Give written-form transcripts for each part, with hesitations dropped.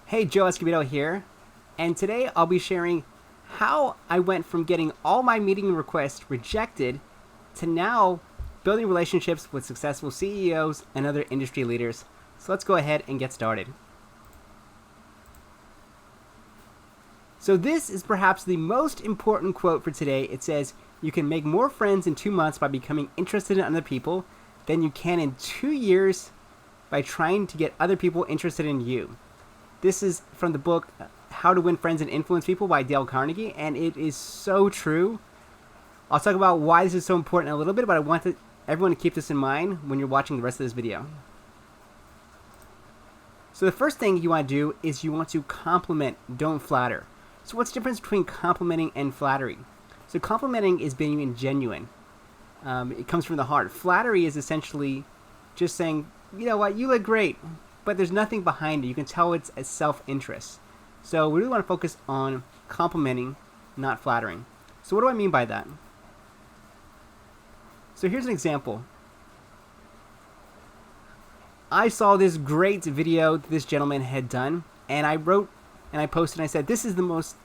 Hey, Joe Escobedo here, and today I'll be sharing how I went from getting all my meeting requests rejected to now building relationships with successful CEOs and other industry leaders. So let's go ahead and get started. So this is perhaps the most important quote for today. It says, "You can make more friends in 2 months by becoming interested in other people than you can in 2 years by trying to get other people interested in you." This is from the book How to Win Friends and Influence People by Dale Carnegie, and it is so true. I'll talk about why this is so important in a little bit, but I want everyone to keep this in mind when you're watching the rest of this video. So the first thing you want to do is you want to compliment, don't flatter. So what's the difference between complimenting and flattery? So complimenting is being genuine. It comes from the heart. Flattery is essentially just saying, you know what, you look great, but there's nothing behind it. You can tell it's a self-interest. So we really want to focus on complimenting, not flattering. So what do I mean by that? So here's an example. I saw this great video that this gentleman had done, and I wrote and I posted and I said, this is the most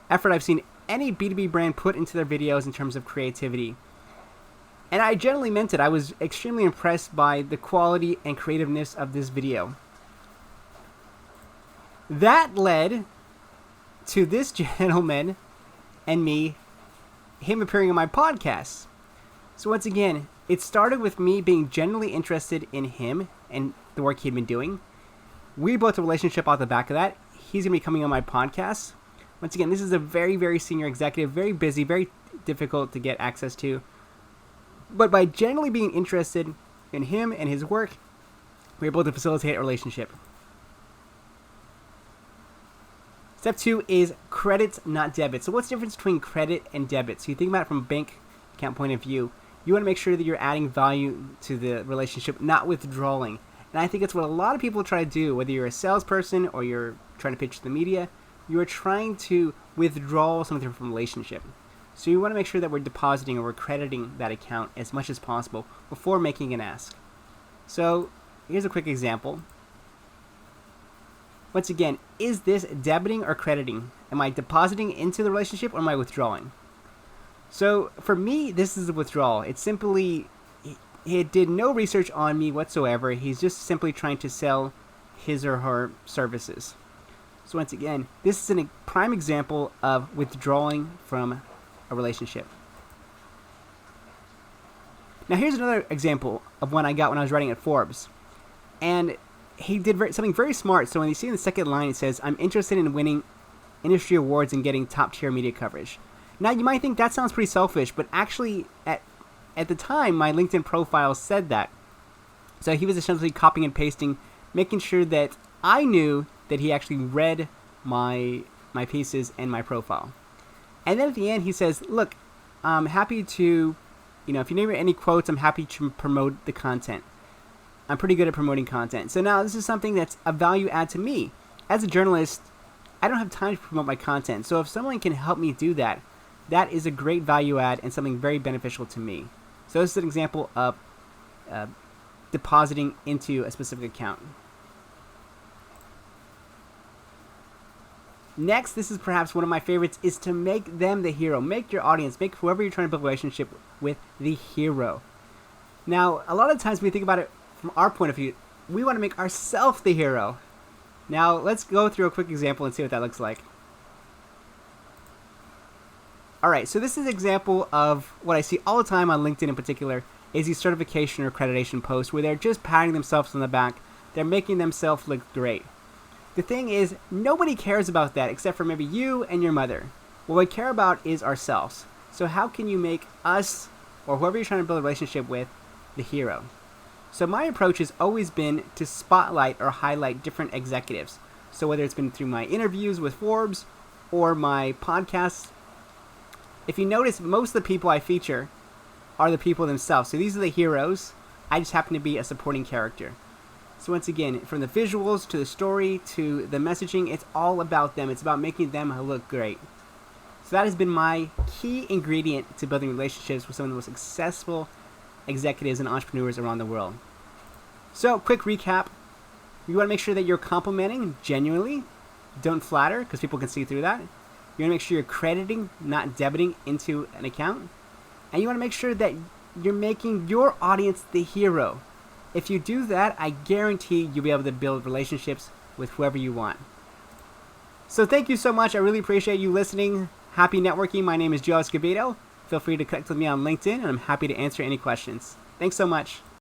effort I've seen any B2B brand put into their videos in terms of creativity. And I generally meant it. I was extremely impressed by the quality and creativeness of this video. That led to this gentleman and me, him appearing on my podcast. So once again, it started with me being genuinely interested in him and the work he'd been doing. We built a relationship off the back of that. He's going to be coming on my podcast. Once again, this is a very, very senior executive, very busy, very difficult to get access to. But by genuinely being interested in him and his work, we were able to facilitate a relationship. Step 2 is credit, not debit. So what's the difference between credit and debit? So you think about it from a bank account point of view. You want to make sure that you're adding value to the relationship, not withdrawing. And I think it's what a lot of people try to do, whether you're a salesperson or you're trying to pitch to the media. You are trying to withdraw something from a relationship. So you want to make sure that we're depositing or we're crediting that account as much as possible before making an ask. So here's a quick example. Once again, is this debiting or crediting? Am I depositing into the relationship or am I withdrawing? So for me, this is a withdrawal. It's simply, he did no research on me whatsoever. He's just simply trying to sell his or her services. So once again, this is a prime example of withdrawing from a relationship. Now here's another example of one I got when I was writing at Forbes. And he did something very smart. So when you see in the second line, it says, "I'm interested in winning industry awards and getting top tier media coverage." Now you might think that sounds pretty selfish, but actually at the time, my LinkedIn profile said that. So he was essentially copying and pasting, making sure that I knew that he actually read my pieces and my profile. And then at the end, he says, "Look, I'm happy to, if you name any quotes, I'm happy to promote the content. I'm pretty good at promoting content." So now this is something that's a value add to me. As a journalist, I don't have time to promote my content. So if someone can help me do that, that is a great value add and something very beneficial to me. So this is an example of depositing into a specific account. Next, this is perhaps one of my favorites, is to make them the hero. Make your audience, make whoever you're trying to build a relationship with the hero. Now, a lot of times when we think about it from our point of view, we want to make ourselves the hero. Now, let's go through a quick example and see what that looks like. Alright, so this is an example of what I see all the time on LinkedIn in particular, is these certification or accreditation posts where they're just patting themselves on the back. They're making themselves look great. The thing is, nobody cares about that except for maybe you and your mother. What we care about is ourselves. So how can you make us, or whoever you're trying to build a relationship with, the hero? So my approach has always been to spotlight or highlight different executives. So whether it's been through my interviews with Forbes or my podcasts, if you notice, most of the people I feature are the people themselves. So these are the heroes. I just happen to be a supporting character. So once again, from the visuals to the story to the messaging, it's all about them. It's about making them look great. So that has been my key ingredient to building relationships with some of the most successful executives and entrepreneurs around the world. So, quick recap. You want to make sure that you're complimenting genuinely. Don't flatter, because people can see through that. You want to make sure you're crediting, not debiting into an account. And you want to make sure that you're making your audience the hero. If you do that, I guarantee you'll be able to build relationships with whoever you want. So thank you so much. I really appreciate you listening. Happy networking. My name is Joe Escobedo. Feel free to connect with me on LinkedIn, and I'm happy to answer any questions. Thanks so much.